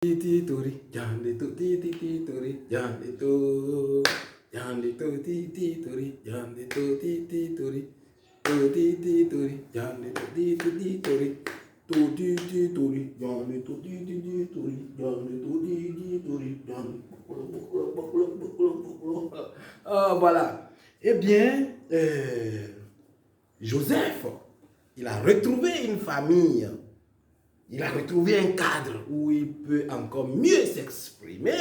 Titori, janito, titori, janito, janito, titori, janito, titori, titori, janito, titori, titori, janito, titori, janito, titori, voilà. Eh bien, Joseph, il a retrouvé une famille. Il a retrouvé un cadre où il peut encore mieux s'exprimer.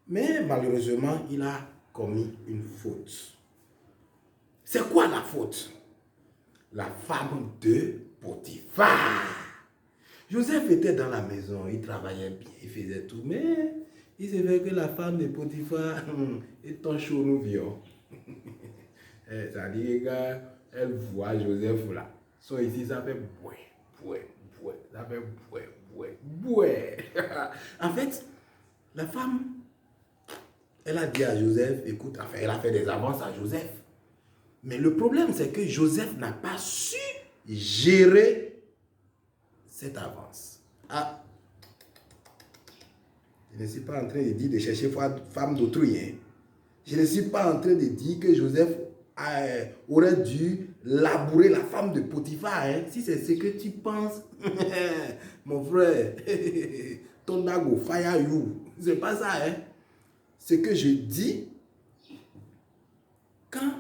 Mais malheureusement, il a commis une faute. C'est quoi la faute? La femme de Potiphar. Joseph était dans la maison, il travaillait bien, il faisait tout, mais il savait que la femme de Potiphar est en chaud nous vions. C'est-à-dire qu'elle voit Joseph là. So ici, ça fait boué. Ça fait boué. En fait, la femme, elle a dit à Joseph, écoute, enfin, elle a fait des avances à Joseph. Mais le problème, c'est que Joseph n'a pas su gérer cette avance. Ah, je ne suis pas en train de dire de chercher femme d'autrui. Hein. Je ne suis pas en train de dire que Joseph aurait dû labourer la femme de Potiphar. Hein. Si c'est ce que tu penses, mon frère, ton dago, fire you. C'est pas ça. Hein. Ce que je dis, quand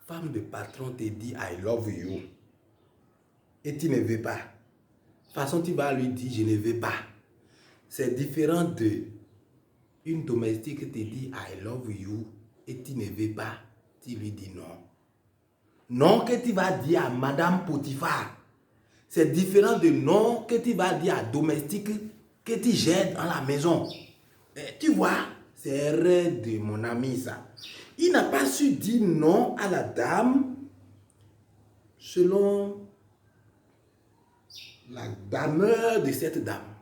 femme de patron te dit I love you et tu ne veux pas, de toute façon tu vas lui dire je ne veux pas. C'est différent de une domestique te dit I love you et tu ne veux pas, tu lui dis non. Non que tu vas dire à Madame Potiphar. C'est différent de non que tu vas dire à domestique que tu gères dans la maison. Et tu vois, c'est erreur de mon ami ça. Il n'a pas su dire non à la dame selon la dameur de cette dame.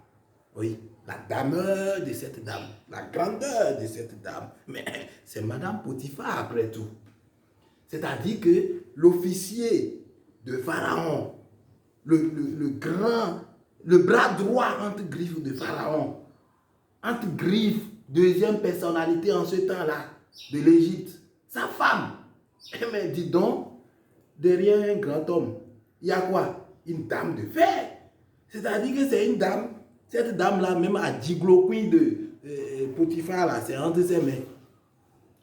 Oui, la dameur de cette dame, la grandeur de cette dame. Mais c'est Madame Potiphar après tout. C'est-à-dire que l'officier de Pharaon, le bras droit entre griffes de Pharaon, entre griffes, deuxième personnalité en ce temps-là de l'Égypte, sa femme. Mais dis donc, derrière un grand homme, il y a quoi? Une dame de fer. C'est-à-dire que c'est une dame, cette dame-là, même à digloquie de Potiphar, là, c'est entre ses mains.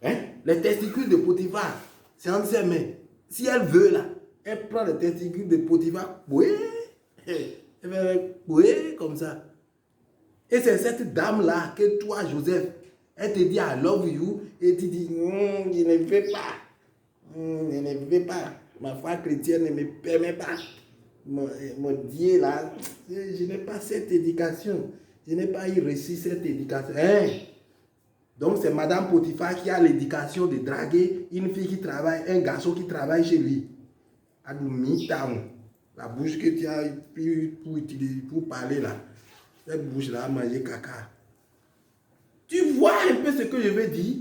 Hein? Les testicules de Potiphar, c'est entre ses mains. Si elle veut, là, elle prend les testicules de Potiphar, elle fait comme ça. Et c'est cette dame-là que toi, Joseph, elle te dit I love you, et tu dis, je ne veux pas. Je ne veux pas. Ma foi chrétienne ne me permet pas. Mon Dieu, là, je n'ai pas cette éducation. Je n'ai pas eu reçu cette éducation. Hein? Donc, c'est Madame Potiphar qui a l'éducation de draguer une fille qui travaille, un garçon qui travaille chez lui. La bouche que tu as pour parler là, cette bouche-là a mangé caca. Tu vois un peu ce que je veux dire?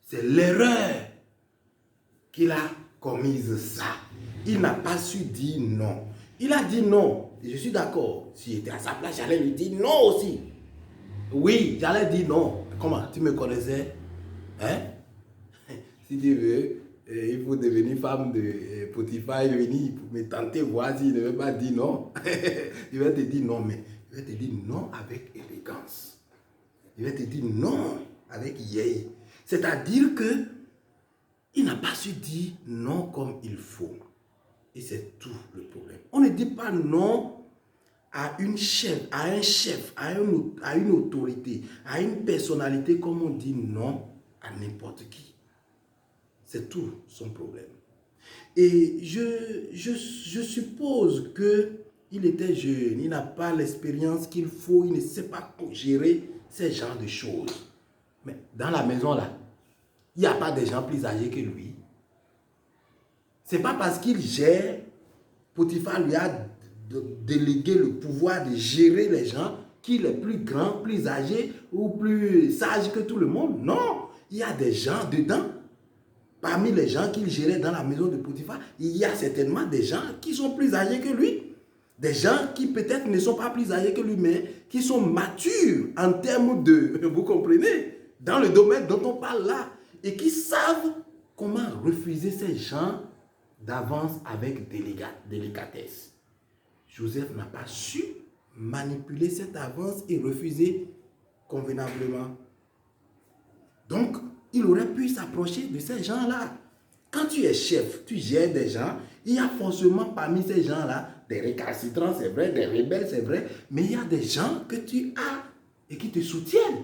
C'est l'erreur qu'il a commise ça. Il n'a pas su dire non. Il a dit non. Et je suis d'accord. Si j'étais à sa place, j'allais lui dire non aussi. Oui, j'allais dire non. Comment? Tu me connaissais? Hein? Si tu veux, il faut devenir femme de Potiphar et venir pour me tenter, voir s'il ne veut pas dire non. Il va te dire non, mais il va te dire non avec élégance. Il va te dire non avec yéy. C'est-à-dire que il n'a pas su dire non comme il faut. Et c'est tout le problème. On ne dit pas non à une chef, à un chef, à une autorité, à une personnalité comme on dit non à n'importe qui. C'est tout son problème. Et je suppose qu'il était jeune, il n'a pas l'expérience qu'il faut, il ne sait pas gérer ces genres de choses. Mais dans la maison là, il n'y a pas de gens plus âgés que lui. Ce n'est pas parce qu'il gère, Potiphar lui a délégué le pouvoir de gérer les gens qu'il est plus grand, plus âgé ou plus sage que tout le monde. Non, il y a des gens dedans. Parmi les gens qu'il gérait dans la maison de Potiphar, il y a certainement des gens qui sont plus âgés que lui. Des gens qui peut-être ne sont pas plus âgés que lui, mais qui sont matures en termes de, vous comprenez, dans le domaine dont on parle là, et qui savent comment refuser ces gens d'avance avec délicatesse. Joseph n'a pas su manipuler cette avance et refuser convenablement. Donc, il aurait pu s'approcher de ces gens-là. Quand tu es chef, tu gères des gens, il y a forcément parmi ces gens-là des récalcitrants, c'est vrai, des rebelles, c'est vrai, mais il y a des gens que tu as et qui te soutiennent.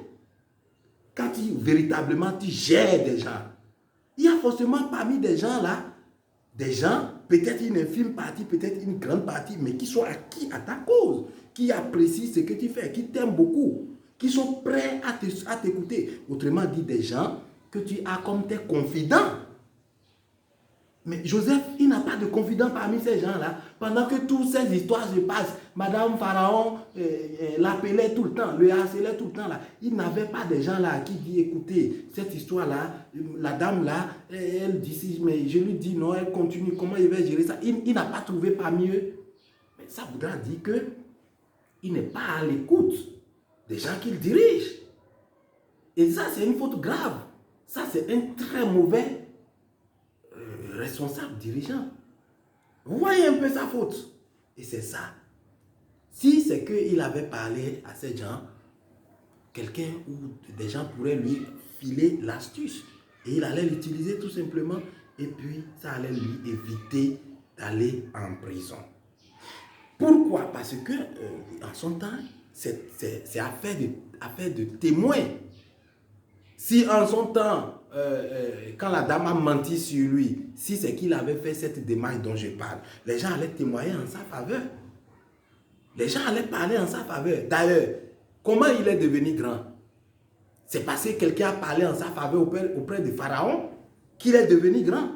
Quand véritablement tu gères des gens, il y a forcément parmi des gens-là, des gens, peut-être une infime partie, peut-être une grande partie, mais qui sont acquis à ta cause, qui apprécient ce que tu fais, qui t'aiment beaucoup, qui sont prêts à t'écouter. Autrement dit, des gens que tu as comme tes confidents. Mais Joseph, il n'a pas de confident parmi ces gens-là. Pendant que toutes ces histoires se passent, Madame Pharaon l'appelait tout le temps, le harcelait tout le temps. Là. Il n'avait pas de gens là qui disent, écoutez, cette histoire-là, la dame là, elle dit, mais je lui dis non, elle continue, comment il va gérer ça? Il n'a pas trouvé parmi eux. Mais ça voudra dire qu'il n'est pas à l'écoute des gens qu'il dirige. Et ça, c'est une faute grave. Ça, c'est un très mauvais responsable, dirigeant. Vous voyez un peu sa faute. Et c'est ça. Si c'est qu'il avait parlé à ces gens, quelqu'un ou des gens pourraient lui filer l'astuce. Et il allait l'utiliser tout simplement. Et puis, ça allait lui éviter d'aller en prison. Pourquoi? Parce que, en son temps, c'est affaire de témoins. Si en son temps, quand la dame a menti sur lui, si c'est qu'il avait fait cette démarche dont je parle, les gens allaient témoigner en sa faveur. Les gens allaient parler en sa faveur. D'ailleurs, comment il est devenu grand? C'est parce que quelqu'un a parlé en sa faveur auprès de Pharaon qu'il est devenu grand.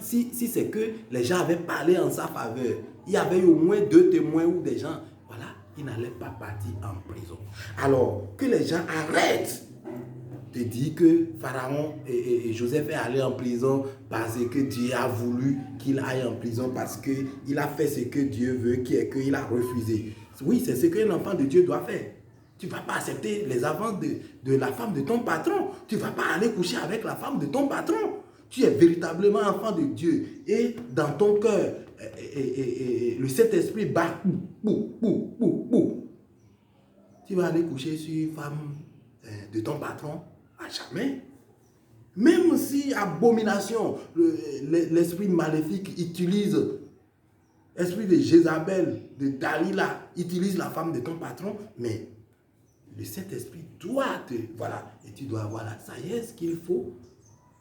Si c'est que les gens avaient parlé en sa faveur, il y avait au moins 2 témoins ou des gens, voilà, il n'allait pas partir en prison. Alors, que les gens arrêtent de dire que Pharaon et Joseph est allé en prison parce que Dieu a voulu qu'il aille en prison, parce qu'il a fait ce que Dieu veut, qu'il a refusé. Oui, c'est ce qu'un enfant de Dieu doit faire. Tu ne vas pas accepter les avances de la femme de ton patron. Tu ne vas pas aller coucher avec la femme de ton patron. Tu es véritablement enfant de Dieu. Et dans ton cœur, le Saint-Esprit bat. Tu vas aller coucher sur une femme de ton patron? À jamais. Même si abomination, l'esprit maléfique utilise, l'esprit de Jézabel, de Dalila, utilise la femme de ton patron, mais le Saint-Esprit doit voilà, et tu dois avoir la sagesse qu'il faut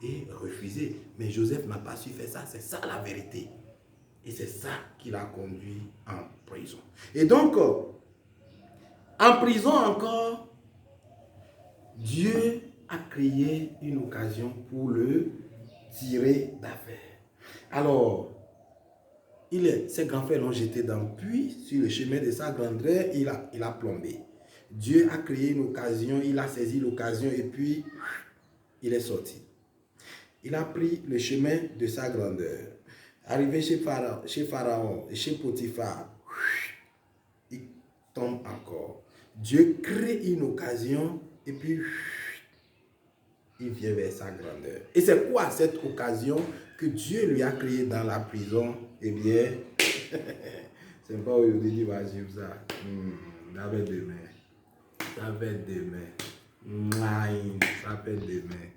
et refuser. Mais Joseph n'a pas su faire ça, c'est ça la vérité. Et c'est ça qui l'a conduit en prison. Et donc, en prison encore, Dieu a créé une occasion pour le tirer d'affaire. Alors, ses grands frères l'ont jeté dans le puits, sur le chemin de sa grandeur, il a plombé. Dieu a créé une occasion, il a saisi l'occasion et puis il est sorti. Il a pris le chemin de sa grandeur. Arrivé chez Pharaon et chez Potiphar, il tombe encore. Dieu crée une occasion et puis il vient vers sa grandeur. Et c'est quoi cette occasion que Dieu lui a créée dans la prison? Eh bien, c'est pas aujourd'hui qu'il va suivre ça. Ça va être demain. Ça va être demain. Ça va être demain.